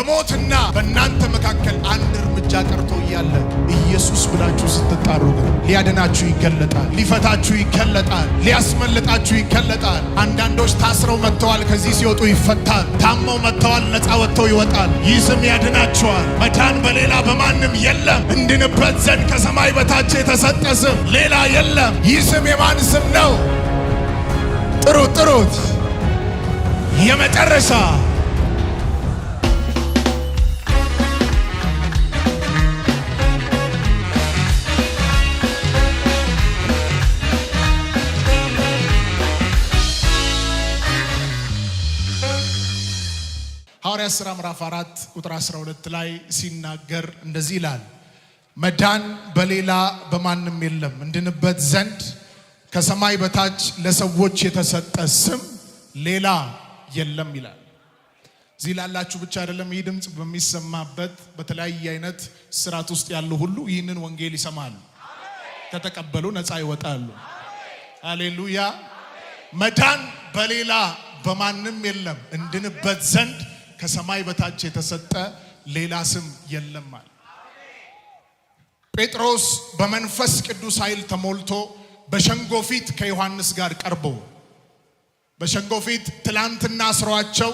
በሞትና በእናንተ መካከል አንድ እርምጃ ቀርቶ እያለ ኢየሱስ ብላችሁ ስትጣሩ ግን ሊያድናችሁ ይገለጣል፣ ሊፈታችሁ ይገለጣል፣ ሊያስመልጣችሁ ይገለጣል። አንዳንዶች ታስረው መጥተዋል፣ ከዚህ ሲወጡ ይፈታል። ታመው መጥተዋል፣ ነፃ ወጥተው ይወጣል። ይህ ስም ያድናችኋል። መዳን በሌላ በማንም የለም። እንድንበት ዘንድ ከሰማይ በታች የተሰጠ ስም ሌላ የለም። ይህ ስም የማን ስም ነው? ጥሩት። የመጨረሻ ሐዋርያት ሥራ ምዕራፍ 4 ቁጥር 12 ላይ ሲናገር እንደዚህ ይላል፣ መዳን በሌላ በማንም የለም፣ እንድንበት ዘንድ ከሰማይ በታች ለሰዎች የተሰጠ ስም ሌላ የለም ይላል። እዚህ ላላችሁ ብቻ አይደለም፣ ይህ ድምጽ በሚሰማበት በተለያየ አይነት ስርዓት ውስጥ ያሉ ሁሉ ይህንን ወንጌል ይሰማሉ፣ ከተቀበሉ ነፃ ይወጣሉ። ሃሌሉያ። መዳን በሌላ በማንም የለም፣ እንድንበት ዘንድ ከሰማይ በታች የተሰጠ ሌላ ስም የለም አለ። ጴጥሮስ በመንፈስ ቅዱስ ኃይል ተሞልቶ በሸንጎ ፊት ከዮሐንስ ጋር ቀርቦ በሸንጎ ፊት ትላንትና አስሯቸው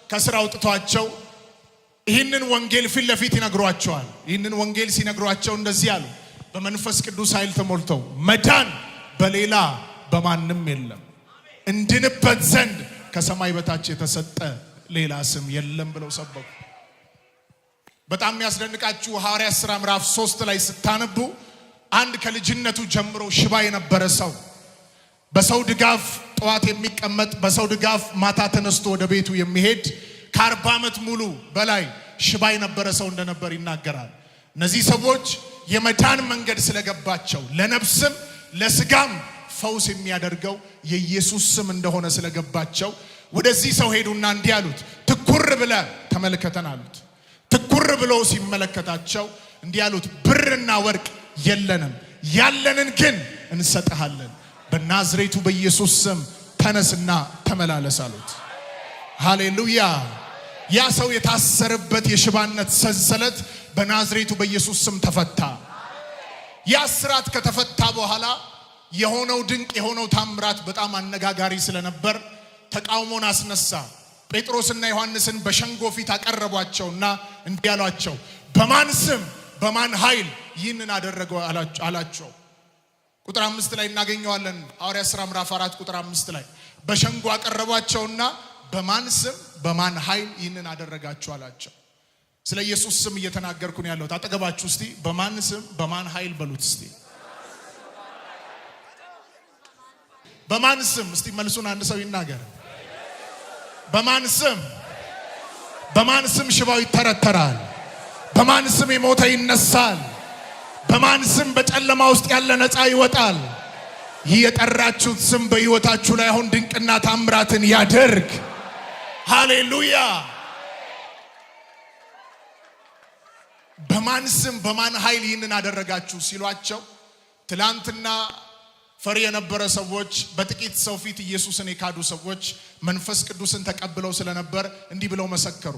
ከስራ አውጥቷቸው ይህንን ወንጌል ፊት ለፊት ይነግሯቸዋል። ይህንን ወንጌል ሲነግሯቸው እንደዚህ አሉ፣ በመንፈስ ቅዱስ ኃይል ተሞልተው መዳን በሌላ በማንም የለም፣ እንድንበት ዘንድ ከሰማይ በታች የተሰጠ ሌላ ስም የለም ብለው ሰበኩ። በጣም የሚያስደንቃችሁ ሐዋርያት ሥራ ምዕራፍ 3 ላይ ስታነቡ አንድ ከልጅነቱ ጀምሮ ሽባ የነበረ ሰው በሰው ድጋፍ ጠዋት የሚቀመጥ በሰው ድጋፍ ማታ ተነስቶ ወደ ቤቱ የሚሄድ ከ40 ዓመት ሙሉ በላይ ሽባ የነበረ ሰው እንደነበር ይናገራል። እነዚህ ሰዎች የመዳን መንገድ ስለገባቸው ለነፍስም ለስጋም ፈውስ የሚያደርገው የኢየሱስ ስም እንደሆነ ስለገባቸው ወደዚህ ሰው ሄዱና እንዲህ አሉት፣ ትኩር ብለህ ተመልከተን አሉት። ትኩር ብሎ ሲመለከታቸው እንዲህ አሉት፣ ብርና ወርቅ የለንም፣ ያለንን ግን እንሰጥሃለን። በናዝሬቱ በኢየሱስ ስም ተነስና ተመላለስ አሉት። ሃሌሉያ። ያ ሰው የታሰረበት የሽባነት ሰንሰለት በናዝሬቱ በኢየሱስ ስም ተፈታ። ያ እስራት ከተፈታ በኋላ የሆነው ድንቅ የሆነው ታምራት በጣም አነጋጋሪ ስለነበር ተቃውሞን አስነሳ። ጴጥሮስና ዮሐንስን በሸንጎ ፊት አቀረቧቸውና እንዲህ አሏቸው፣ በማን ስም በማን ኃይል ይህንን አደረገው አላቸው። ቁጥር 5 ላይ እናገኘዋለን። ሐዋርያት ሥራ ምዕራፍ 4 ቁጥር 5 ላይ በሸንጎ አቀረቧቸውና በማን ስም በማን ኃይል ይህንን አደረጋችሁ አላቸው። ስለ ኢየሱስ ስም እየተናገርኩ ነው ያለሁት። አጠገባችሁ እስቲ በማን ስም በማን ኃይል በሉት እስቲ። በማን ስም እስቲ መልሱን አንድ ሰው ይናገር። በማን ስም? በማን ስም ሽባው ይተረተራል? በማን ስም የሞተ ይነሳል? በማን ስም በጨለማ ውስጥ ያለ ነፃ ይወጣል? ይህ የጠራችሁት ስም በሕይወታችሁ ላይ አሁን ድንቅና ታምራትን ያደርግ። ሃሌሉያ። በማን ስም በማን ኃይል ይህንን አደረጋችሁ ሲሏቸው ትላንትና ፈሪ የነበረ ሰዎች በጥቂት ሰው ፊት ኢየሱስን የካዱ ሰዎች መንፈስ ቅዱስን ተቀብለው ስለነበር እንዲህ ብለው መሰከሩ፣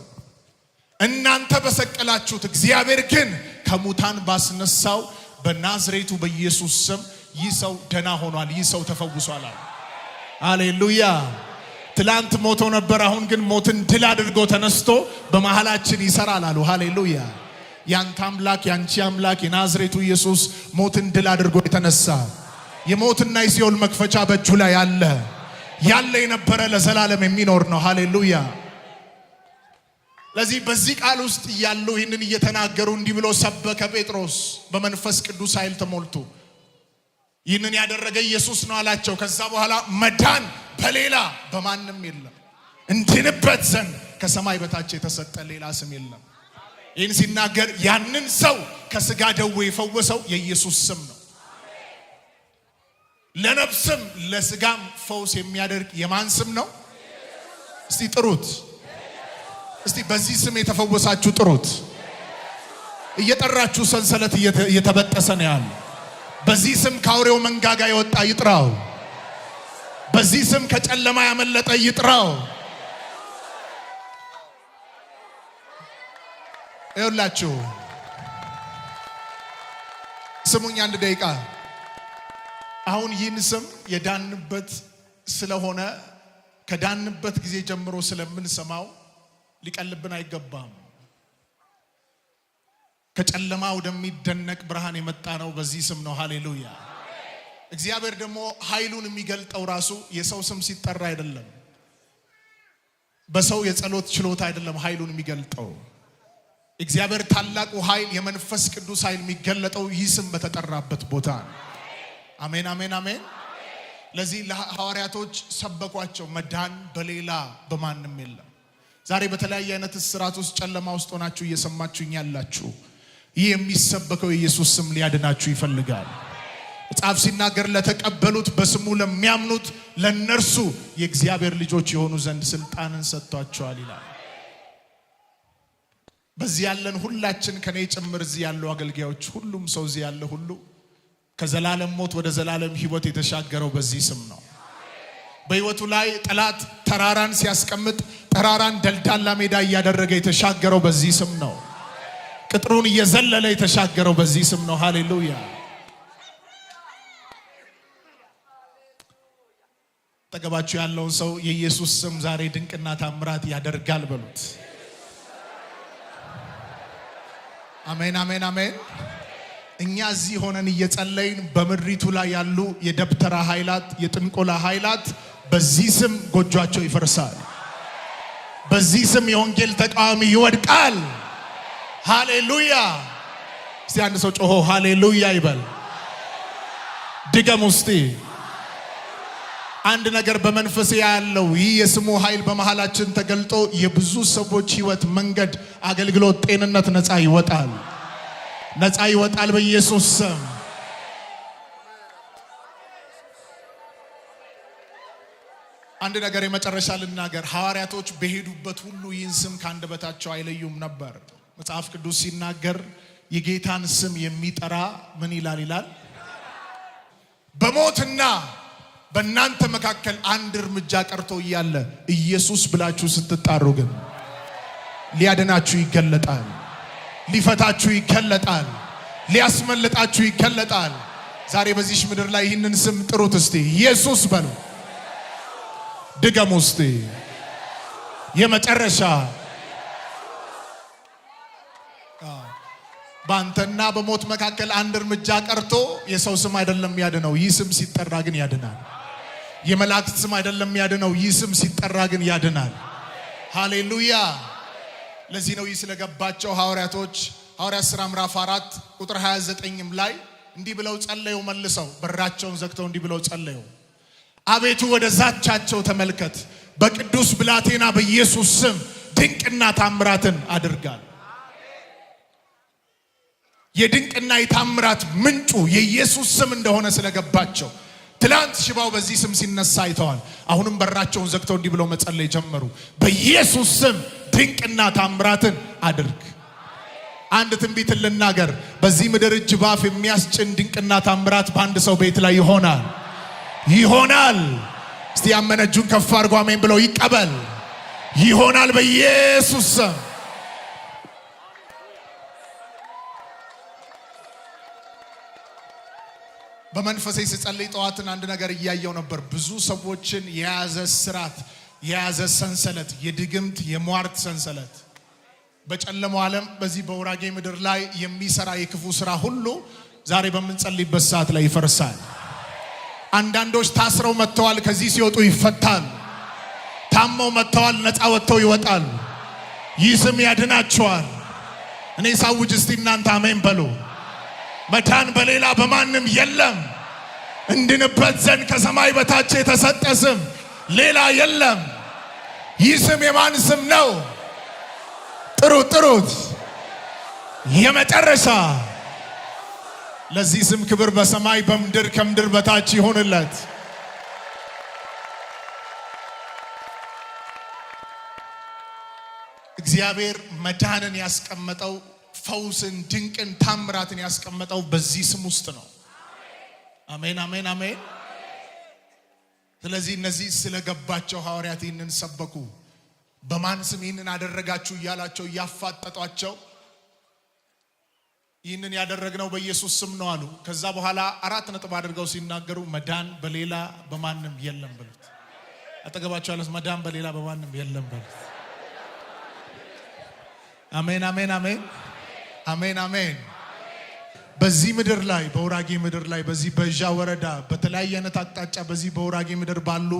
እናንተ በሰቀላችሁት እግዚአብሔር ግን ከሙታን ባስነሳው በናዝሬቱ በኢየሱስ ስም ይህ ሰው ደና ሆኗል፣ ይህ ሰው ተፈውሷል። ሃሌሉያ። ትላንት ሞቶ ነበር፣ አሁን ግን ሞትን ድል አድርጎ ተነስቶ በመሃላችን ይሰራል አሉ። ሃሌሉያ። ያንተ አምላክ ያንቺ አምላክ የናዝሬቱ ኢየሱስ ሞትን ድል አድርጎ የተነሳ የሞትና የሲኦል መክፈቻ በእጁ ላይ ያለ የነበረ ለዘላለም የሚኖር ነው። ሃሌሉያ። ለዚህ በዚህ ቃል ውስጥ ያሉ ይህንን እየተናገሩ እንዲህ ብሎ ሰበከ ጴጥሮስ በመንፈስ ቅዱስ ኃይል ተሞልቶ ይህንን ያደረገ ኢየሱስ ነው አላቸው። ከዛ በኋላ መዳን በሌላ በማንም የለም፣ እንድንበት ዘንድ ከሰማይ በታች የተሰጠ ሌላ ስም የለም። ይህን ሲናገር ያንን ሰው ከስጋ ደዌ የፈወሰው የኢየሱስ ስም ነው። ለነፍስም ለስጋም ፈውስ የሚያደርግ የማን ስም ነው? እስቲ ጥሩት። እስቲ በዚህ ስም የተፈወሳችሁ ጥሩት። እየጠራችሁ ሰንሰለት እየተበጠሰ ነው ያለ። በዚህ ስም ካውሬው መንጋጋ የወጣ ይጥራው። በዚህ ስም ከጨለማ ያመለጠ ይጥራው። ይኸውላችሁ ስሙኝ አንድ ደቂቃ። አሁን ይህን ስም የዳንበት ስለሆነ ከዳንበት ጊዜ ጀምሮ ስለምንሰማው ሊቀልብን አይገባም። ከጨለማ ወደሚደነቅ ብርሃን የመጣ ነው በዚህ ስም ነው። ሃሌሉያ። እግዚአብሔር ደግሞ ኃይሉን የሚገልጠው ራሱ የሰው ስም ሲጠራ አይደለም፣ በሰው የጸሎት ችሎታ አይደለም። ኃይሉን የሚገልጠው እግዚአብሔር ታላቁ ኃይል የመንፈስ ቅዱስ ኃይል የሚገለጠው ይህ ስም በተጠራበት ቦታ ነው። አሜን አሜን አሜን። ለዚህ ለሐዋርያቶች ሰበኳቸው፣ መዳን በሌላ በማንም የለም። ዛሬ በተለያየ አይነት እስራት ውስጥ ጨለማ ውስጥ ሆናችሁ እየሰማችሁኝ ያላችሁ ይህ የሚሰበከው የኢየሱስ ስም ሊያድናችሁ ይፈልጋል። መጽሐፍ ሲናገር ለተቀበሉት በስሙ ለሚያምኑት ለነርሱ የእግዚአብሔር ልጆች የሆኑ ዘንድ ስልጣንን ሰጥቷቸዋል ይላል። በዚህ ያለን ሁላችን ከኔ ጭምር እዚህ ያለው አገልጋዮች ሁሉም ሰው እዚህ ያለ ሁሉ ከዘላለም ሞት ወደ ዘላለም ሕይወት የተሻገረው በዚህ ስም ነው። በሕይወቱ ላይ ጠላት ተራራን ሲያስቀምጥ ተራራን ደልዳላ ሜዳ እያደረገ የተሻገረው በዚህ ስም ነው። ቅጥሩን እየዘለለ የተሻገረው በዚህ ስም ነው። ሃሌሉያ። ተገባችሁ ያለውን ሰው የኢየሱስ ስም ዛሬ ድንቅና ታምራት ያደርጋል በሉት። አሜን አሜን አሜን። እኛ እዚህ ሆነን እየጸለይን በምድሪቱ ላይ ያሉ የደብተራ ኃይላት የጥንቆላ ኃይላት በዚህ ስም ጎጆአቸው ይፈርሳል። በዚህ ስም የወንጌል ተቃዋሚ ይወድቃል። ሃሌሉያ። እስቲ አንድ ሰው ጮሆ ሃሌሉያ ይበል። ድገም ውስጥ አንድ ነገር በመንፈስ ያለው ይህ የስሙ ኃይል በመሃላችን ተገልጦ የብዙ ሰዎች ሕይወት፣ መንገድ፣ አገልግሎት፣ ጤንነት ነፃ ይወጣል። ነፃ ይወጣል በኢየሱስ ስም። አንድ ነገር የመጨረሻ ልናገር። ሐዋርያቶች በሄዱበት ሁሉ ይህን ስም ከአንደበታቸው አይለዩም ነበር። መጽሐፍ ቅዱስ ሲናገር የጌታን ስም የሚጠራ ምን ይላል? በሞትና በእናንተ መካከል አንድ እርምጃ ቀርቶ እያለ ኢየሱስ ብላችሁ ስትጣሩ ግን ሊያድናችሁ ይገለጣል፣ ሊፈታችሁ ይገለጣል፣ ሊያስመልጣችሁ ይገለጣል። ዛሬ በዚህ ምድር ላይ ይህንን ስም ጥሩት እስቲ፣ ኢየሱስ በሉ። ድገሙ እስቲ። የመጨረሻ በአንተና በሞት መካከል አንድ እርምጃ ቀርቶ የሰው ስም አይደለም ያድነው፣ ይህ ስም ሲጠራ ግን ያድናል። የመላእክት ስም አይደለም ያድነው፣ ይህ ስም ሲጠራ ግን ያድናል። ሃሌሉያ። ለዚህ ነው ይህ ስለገባቸው ሐዋርያቶች ሐዋርያት ሥራ ምዕራፍ 4 ቁጥር 29 ላይ እንዲህ ብለው ጸለዩ። መልሰው በራቸውን ዘግተው እንዲህ ብለው ጸለዩ። አቤቱ ወደ ዛቻቸው ተመልከት፣ በቅዱስ ብላቴና በኢየሱስ ስም ድንቅና ታምራትን አድርጋል። የድንቅና የታምራት ምንጩ የኢየሱስ ስም እንደሆነ ስለገባቸው ትላንት ሽባው በዚህ ስም ሲነሳ አይተዋል። አሁንም በራቸውን ዘግተው እንዲህ ብለው መጸለይ ጀመሩ። በኢየሱስ ስም ድንቅና ታምራትን አድርግ። አንድ ትንቢት ልናገር። በዚህ ምድር እጅ ባፍ የሚያስጭን ድንቅና ታምራት በአንድ ሰው ቤት ላይ ይሆናል። እስቲ ያመነ እጁን ከፍ አድርጎ አሜን ብለው ይቀበል። ይሆናል በኢየሱስ ስም። በመንፈሴ ስጸልይ ጠዋትን አንድ ነገር እያየው ነበር። ብዙ ሰዎችን የያዘ ስራት፣ የያዘ ሰንሰለት፣ የድግምት የሟርት ሰንሰለት በጨለማው ዓለም በዚህ በውራጌ ምድር ላይ የሚሰራ የክፉ ስራ ሁሉ ዛሬ በምንጸልይበት ሰዓት ላይ ይፈርሳል። አንዳንዶች ታስረው መጥተዋል፣ ከዚህ ሲወጡ ይፈታል። ታመው መጥተዋል፣ ነፃ ወጥተው ይወጣል። ይህ ስም ያድናቸዋል። እኔ ሳውጅ እስቲ እናንተ አሜን በሉ። መዳን በሌላ በማንም የለም። እንድንበት ዘንድ ከሰማይ በታች የተሰጠ ስም ሌላ የለም። ይህ ስም የማን ስም ነው? ጥሩት። የመጨረሻ ለዚህ ስም ክብር በሰማይ በምድር ከምድር በታች ይሆንለት። እግዚአብሔር መዳንን ያስቀመጠው ፈውስን፣ ድንቅን፣ ታምራትን ያስቀመጠው በዚህ ስም ውስጥ ነው። አሜን አሜን አሜን። ስለዚህ እነዚህ ስለገባቸው ሐዋርያት ይህንን ሰበኩ። በማን ስም ይህንን አደረጋችሁ እያላቸው እያፋጠጧቸው ይህንን ያደረግነው በኢየሱስ ስም ነው አሉ። ከዛ በኋላ 4 ነጥብ አድርገው ሲናገሩ መዳን በሌላ በማንም የለም በሉት። አጠገባቸው ያለው መዳን በሌላ በማንም የለም በሉት። አሜን አሜን አሜን አሜን አሜን። በዚህ ምድር ላይ በውራጌ ምድር ላይ በዚህ በጃ ወረዳ በተለያየ አይነት አቅጣጫ በዚህ በውራጌ ምድር ባሉ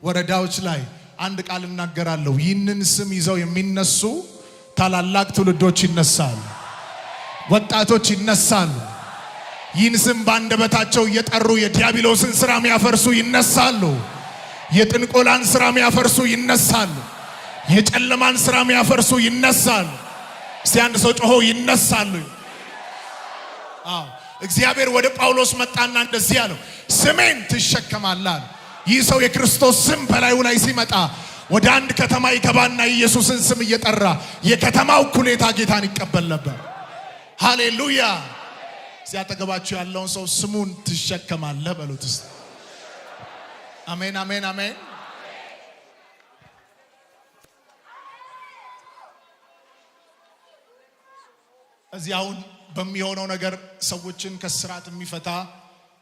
ወረዳዎች ላይ አንድ ቃል እናገራለሁ። ይህንን ስም ይዘው የሚነሱ ታላላቅ ትውልዶች ይነሳሉ፣ ወጣቶች ይነሳሉ። ይህን ስም በአንደበታቸው እየጠሩ የዲያብሎስን ስራ የሚያፈርሱ ይነሳሉ። የጥንቆላን ስራ የሚያፈርሱ ይነሳሉ። የጨለማን ስራ የሚያፈርሱ ይነሳሉ። እስቲ አንድ ሰው ጮሆ ይነሳሉ። እግዚአብሔር ወደ ጳውሎስ መጣና እንደዚህ አለው፣ ስሜን ትሸከማለህ። ይህ ሰው የክርስቶስ ስም በላዩ ላይ ሲመጣ ወደ አንድ ከተማ ይገባና ኢየሱስን ስም እየጠራ የከተማው ኩሌታ ጌታን ይቀበል ነበር። ሃሌሉያ። ሲያጠገባችሁ ያለውን ሰው ስሙን ትሸከማለህ በሉት። አሜን አሜን አሜን። እዚህ አሁን በሚሆነው ነገር ሰዎችን ከስራት የሚፈታ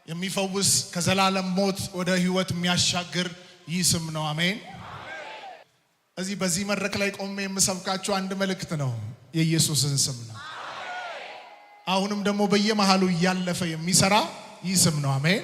የሚፈውስ ከዘላለም ሞት ወደ ህይወት የሚያሻግር ይህ ስም ነው። አሜን። እዚህ በዚህ መድረክ ላይ ቆሜ የምሰብካችሁ አንድ መልእክት ነው፣ የኢየሱስን ስም ነው። አሁንም ደግሞ በየመሃሉ እያለፈ የሚሰራ ይህ ስም ነው። አሜን።